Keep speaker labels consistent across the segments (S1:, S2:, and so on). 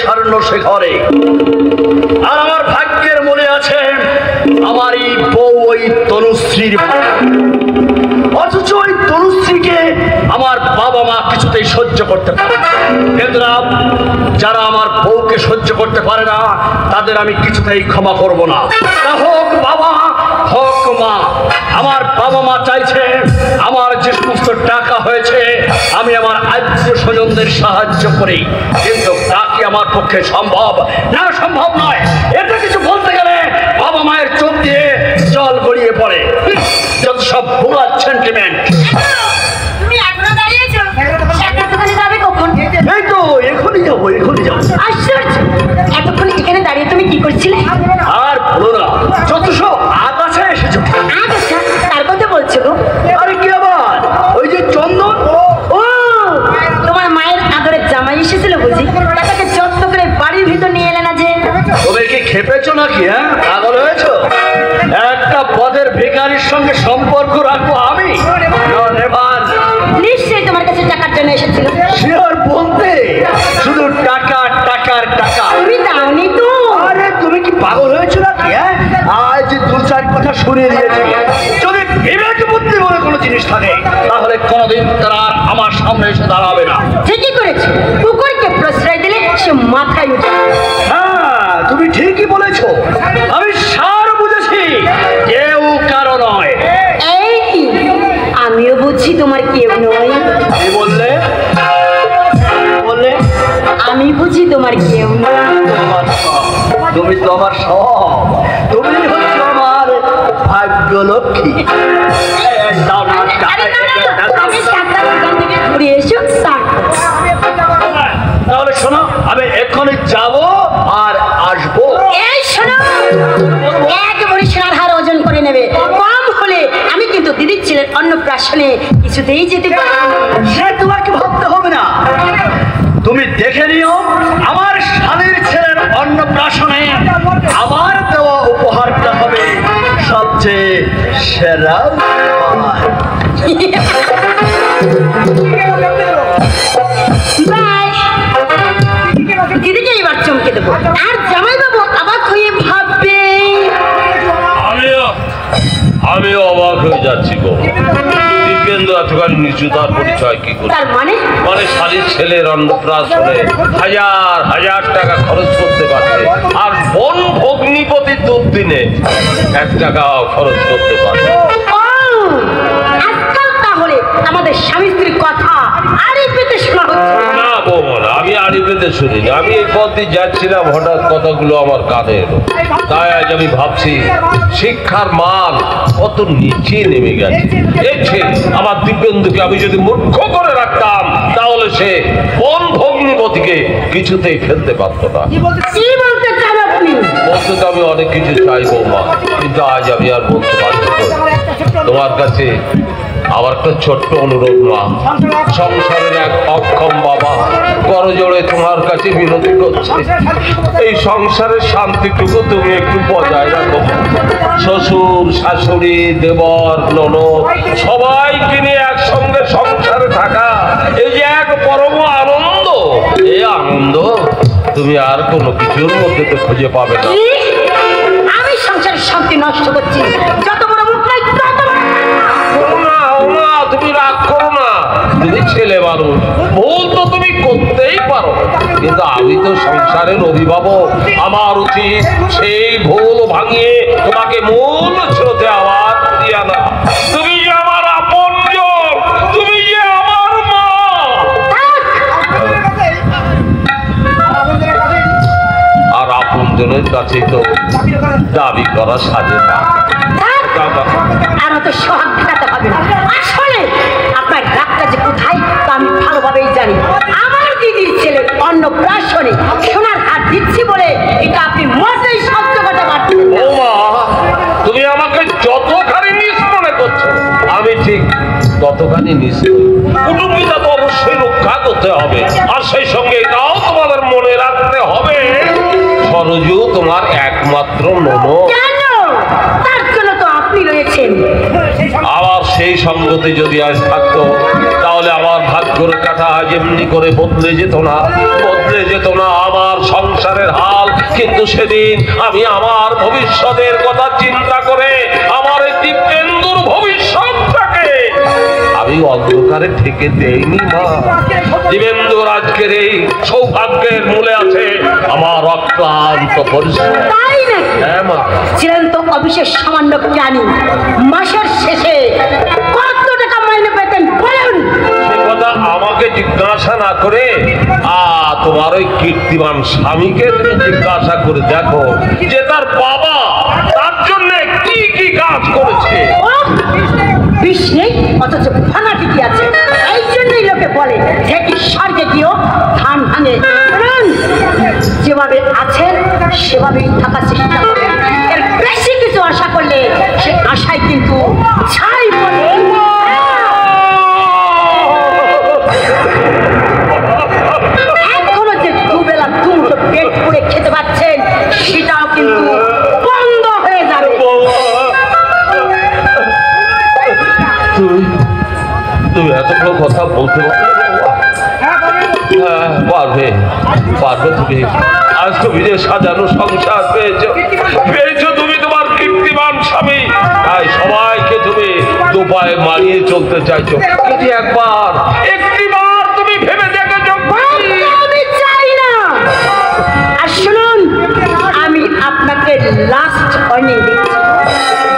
S1: স্বর্ণ শিখরে। আর আমার ভাগ্যের মনে আছে আমার এই বউ ওই তনুশ্রীর, অথচ ওই তনুশ্রীকে আমার বাবা মা কিছুতেই সহ্য করতে পারে না। যারা আমার বউকে সহ্য করতে পারে না তাদের আমি কিছুতেই ক্ষমা করব না। তা হোক বাবা হোক মা, আমার বাবা মা চাইছে আমার যে সমস্ত টাকা হয়েছে আমি আমার আত্মীয় স্বজনদের সাহায্য করি, কিন্তু তা কি আমার পক্ষে সম্ভব? না, সম্ভব নয়। এটা কিছু বলতে গেলে বাবা মায়ের চোখ দিয়ে জল গড়িয়ে পড়ে। যত সব ভুয়া সেন্টিমেন্ট। এই তো এখনই যাবো, এখনই যাবো।
S2: আশ্চর্য, এতক্ষণ এখানে দাঁড়িয়ে তুমি কি করছিলে?
S1: আর বলো না, যত সব আগাছা এসেছো।
S2: আগাছা? তার কথা বলছো গো?
S1: আরে কি আবার ওই যে চন্দন,
S2: ও তোমার মায়ের আদরের জামাই এসেছিল বুঝি? তাকে যত্ন করে বাড়ির ভিতর নিয়ে এলে না যে?
S1: তবে কি খেপেছো নাকি? হ্যাঁ, পাগল হয়েছো? একটা পদের ভিখারির সঙ্গে সম্পর্ক রাখবো আমি?
S2: নিশ্চয়ই তোমার কাছে টাকার জন্য এসেছিল।
S1: শিওর বলতে শুধু টাকা টাকার টাকা।
S2: তুমি দাওনি তো?
S1: আরে তুমি কি পাগল হয়েছো নাকি? হ্যাঁ, আজ দু চার কথা শুনিয়ে দিয়েছি। যদি বিবেক বুদ্ধি বলে কোনো জিনিস থাকে তাহলে কোনোদিন তারা আমার সামনে এসে দাঁড়াবে না।
S2: ঠিকই করেছো, কুকুরকে প্রশ্রয় দিলে সে মাথায় উঠে।
S1: হ্যাঁ, তুমি ঠিকই বলেছো। আমি সার বুঝেছি, কেউ কারো নয়।
S2: এই আমিও বুঝছি তোমার কেউ নয়।
S1: কি বললে? বললে
S2: আমি বুঝি তোমার কেউ নয়।
S1: তুমি তো আমার সব, তুমি হচ্ছে আমার ভাগ্য লক্ষ্মী। তাহলে শোনো, আমি এক্ষুনি যাবো আর আসবো।
S2: এই শোনো, এক ভরি সোনার হার ওজন করে নেবে। কম হলে আমি কিন্তু দিদির ছেলের অন্নপ্রাশনে কিছুতেই যেতে পারবো না।
S1: সে তোমাকে ভাবতে হবে না, তুমি দেখে নিও আমার স্বামীর ছেলের অন্নপ্রাশনে আমার দেওয়া উপহারটা হবে সবচেয়ে সেরা উপহার।
S2: দিদিকে এবার চমকে দেবো, আর জামাই বাবু অবাক হয়ে ভাববে।
S3: আমিও অবাক হয়ে যাচ্ছি গো। দিব্যেন্দু এতখানি নিচুতার পরিচয় কি করে?
S2: তার মানে
S3: শালীর ছেলের অন্নপ্রাশনে হাজার হাজার টাকা খরচ করতে পারছে, আর বোন ভগ্নিপতির দুদিনে 1 টাকাও খরচ করতে পারছে।
S2: আজকাল তাহলে আমাদের স্বামী স্ত্রীর কথা আরে পেতে শোনা হচ্ছে
S3: না বৌমা, আমি আড়ি পেতে শুনিনি। আমি এই পথ দিয়ে যাচ্ছিলাম, হঠাৎ কথাগুলো আমার কানে এলো। তাই আজ আমি ভাবছি শিক্ষার মান কত নিচে নেমে গেছে। দেখছি আমার দিব্যেন্দুকে আমি যদি মূর্খ করে রাখতাম তাহলে সে কোন ভগ্নিপতিকে কিছুতেই ফেলতে পারত না।
S2: কি বলতে চান আপনি?
S3: বলতে তো আমি অনেক কিছু চাই বৌমা, কিন্তু আজ আমি আর বলতে পারছি না। তোমার কাছে আমার একটা ছোট্ট অনুরোধ মা। সংসারের এক অক্ষম বাবা করজোড়ে তোমার কাছে বিনতি করছে, এই সংসারের শান্তিটুকু তুমি একটু বজায় রাখো। শ্বশুর শাশুড়ি দেবর ননদ সবাইকে নিয়ে একসঙ্গে সংসারে থাকা এই যে এক পরম আনন্দ, এই আনন্দ তুমি আর কোনো কিছুর মধ্যে তো খুঁজে পাবে না।
S2: আমি সংসারের শান্তি নষ্ট করছি? যত বড় মুখ নাই তত বড়।
S3: তুমি রাগ করো না, তুমি ছেলে মানুষ, ভুল তো তুমি করতেই পারো, কিন্তু আমি তো সংসারের অভিভাবক। আমার উচিত সেই ভুল ভাঙিয়ে তোমাকে মূল স্রোতে আবার ফিরিয়ে আনা। তুমি যে আমার আপনজন, তুমি যে আমার মা। আর আপনজনের কাছে তো দাবি করা সাজে না।
S2: আর অত সোহাগ দেখাতে হবে না। আসলে আপনার রাগটা যে কোথায় তা আমি ভালোভাবেই জানি। আমার দিদির ছেলের অন্নপ্রাশনে সোনার হাত দিচ্ছি বলে এটা আপনি মোটেই সহ্য করতে পারছেন না।
S3: তুমি আমাকে যতখানি নিজ মনে করছো আমি ঠিক ততখানি নিশ্চয়। কুটুম্বিতা তো অবশ্যই রক্ষা করতে হবে, আর সেই সঙ্গে এটাও তোমাদের মনে রাখতে হবে সরজু তোমার একমাত্র ননদ।
S2: কেন? তার জন্য তো আপনি রয়েছেন।
S3: আবার সেই সঙ্গতি যদি আজ থাকতো তাহলে আমার ভাগ্যের কাটা আজ এমনি করে বদলে যেত না, বদলে যেত না। আমার সংসারের হাল। কিন্তু সেদিন আমি আমার ভবিষ্যতের কথা চিন্তা করে আমার এই দিব্যেন্দুর ভবিষ্যৎটাকে আমি অন্ধকারে থেকে দেইনি মা। দিব্যেন্দুর আজকের এই সৌভাগ্যের মূলে আছে আমার অক্লান্ত পরিশ্রম।
S2: তাই নাকি?
S3: হ্যাঁ মা।
S2: ছিলেন তো অফিসের সামান্য প্রাণী, মাসের শেষে কত টাকা মাইনে পেতেন বলুন?
S3: সে কথা আমাকে জিজ্ঞাসা না করে তোমার ওই কীর্তিমান স্বামীকে তুমি জিজ্ঞাসা করে দেখো যে তার বাবা তার জন্য কি কি কাজ করেছে।
S2: বিষ নেই অথচ ভাঙা ঠিকই আছে। এই জন্যই লোকে বলে যে কি স্বর্গে গিয়েও ধান ভাঙে। শুনুন, যেভাবে আছেন সেভাবেই থাকার চেষ্টা করবেন। এর বেশি কিছু আশা করলে সে আশায় কিন্তু ছাই পড়ে। এখনো যে দুবেলা দুটো পেট পুড়ে খেতে পাচ্ছেন সেটাও কিন্তু বন্ধ হয়ে যাবে।
S3: তুমি এতগুলো কথা বলতে পারবে পারবে তুমি। আজ তুমি যে সাজানো সংসার পেয়েছো তুমি তোমার কীর্তিমান স্বামী, তাই সবাইকে তুমি দুপায়ে মারিয়ে চলতে চাইছো। কিন্তু একবার একটিবার তুমি ভেবে দেখেছো?
S2: আমি চাই না। আর শুনুন, আমি আপনাকে লাস্ট ওয়ার্নিং দিচ্ছি,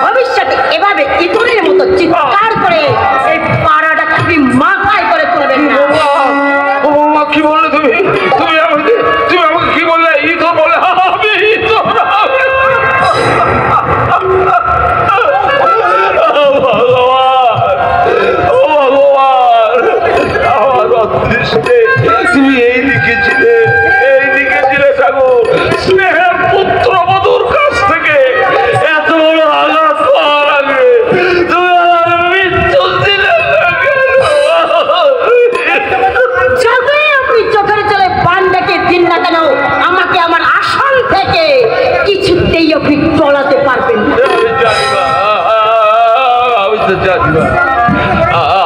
S2: ভবিষ্যতে এভাবে ইঁদুরের মতো চিৎকার করে এই পাড়াটা খুবই মাথায় করে তুলবেন না।
S3: কি বললে তুমি? তুমি আমাকে কি বললে? ইঁদুর বলে? আমি ইঁদুর? তুমি এই লিখেছিলে ঠাকুর, স্নেহের পুত্র বধূর কাছ থেকে এত বড় আঘাত পাওয়ার আগে তুমি আমার মৃত্যু দিলে।
S2: যতই আপনি চোখের চলে পান্ডাকে দিন না কেন, আমাকে আমার আসন থেকে কিছুতেই আপনি টলাতে পারবেন না।
S3: আমি তো জানি না,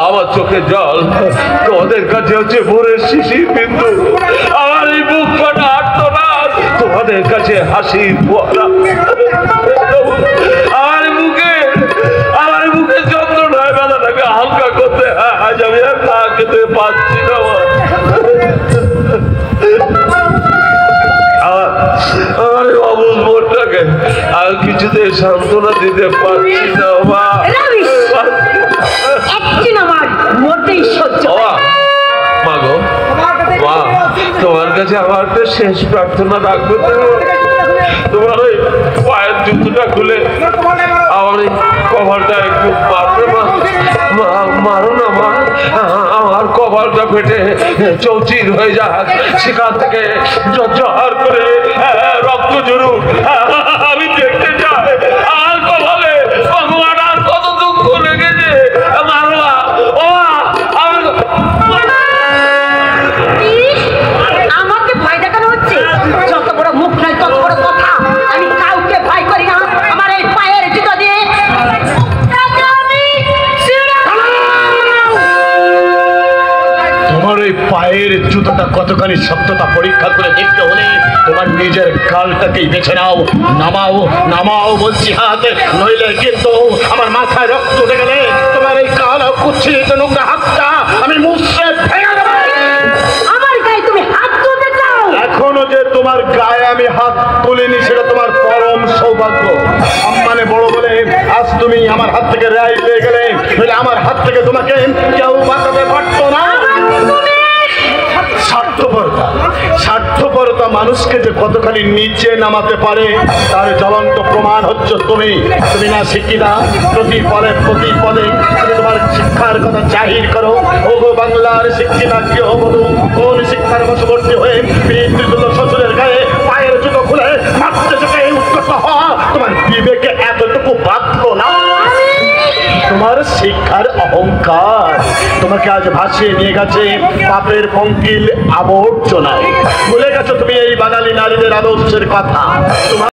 S3: আমার চোখে জল তোমাদের কাছে হচ্ছে ভোরের শিশির বিন্দু, আমার এই বুক ফাটা আর্তনাদ তোমাদের কাছে হাসির ফোয়ারা। আমার বুকে যন্ত্রণায় ব্যথাটাকে হালকা করতে আজ আমি আর না খেতে পারছি না। আমার অবুঝ মনটাকে আর কিছুতে সান্ত্বনা দিতে পারছি না মা।
S2: একদিন আমার মোটেই সহ্য হয় না।
S3: মা গো, মা তোমার কাছে আমার একটা শেষ প্রার্থনা রাখবে তো? তোমার ওই পায়ের জুতোটা খুলে আমার এই কভারটা একটু মারবে মা? মারো না মা, আমার কভারটা ফেটে চৌচির হয়ে যাক, সেখান থেকে ঝরঝর করে রক্ত জরুর আমি দেখতে চাই। আর কভারে ভগবান আর কত দুঃখ লেগেছে। মারো মা, ও
S2: আমাকে ভয় দেখানো হচ্ছে? যত বড় মুখ নয় তত বড় কথা। আমি কাউকে ভয় করি না। আমার এই পায়ের জুতো দিয়ে
S1: তোমার ওই পায়ের জুতোটা কতখানি শক্ততা পরীক্ষা করে দেখতে হলে তোমার নিজের গালটাকেই বেছে নাও। নামাও নামাও বলছি হাতে, নইলে কিন্তু আমার মাথায় রক্ত উঠে গেলে তোমার এই কালো কুচ্ছিত নোংরা হাতটা আমি মুছতে ভেঙে দেব।
S2: আমার গায়ে তুমি হাত তুলতে চাও?
S1: এখনো যে তোমার গায়ে আমি হাত তুলিনি সেটা তোমার পরম সৌভাগ্য। সম্মানে বড় বলে আজ তুমি আমার হাত থেকে রেহাই পেয়ে গেলে, নইলে আমার হাত থেকে তোমাকে কেউ বাঁচাতে পারতো না। স্বার্থপরতা মানুষকে যে কতখানি নিচে নামাতে পারে তার জ্বলন্ত প্রমাণ হচ্ছে তুমি। তুমি না শিক্ষিতা, প্রতি পদে তুমি তোমার শিক্ষার কথা জাহির করো। ওগো বাংলার শিক্ষিতা গৃহবধূ, কোন শিক্ষার বশবর্তী হয়ে পিতৃতুল্য শ্বশুরের গায়ে পায়ের জুতো খুলে মারতে যেতে উদ্যত হওয়া তোমার বিবেকে এতটুকু বাধ্য না? তোমার শিক্ষার অহংকার তোমাকে আজ ভাসিয়ে নিয়ে গেছে পাপের পঙ্কিল আবর্জনায়। ভুলে গেছো তুমি এই বাঙালি নারীদের আদর্শের কথা।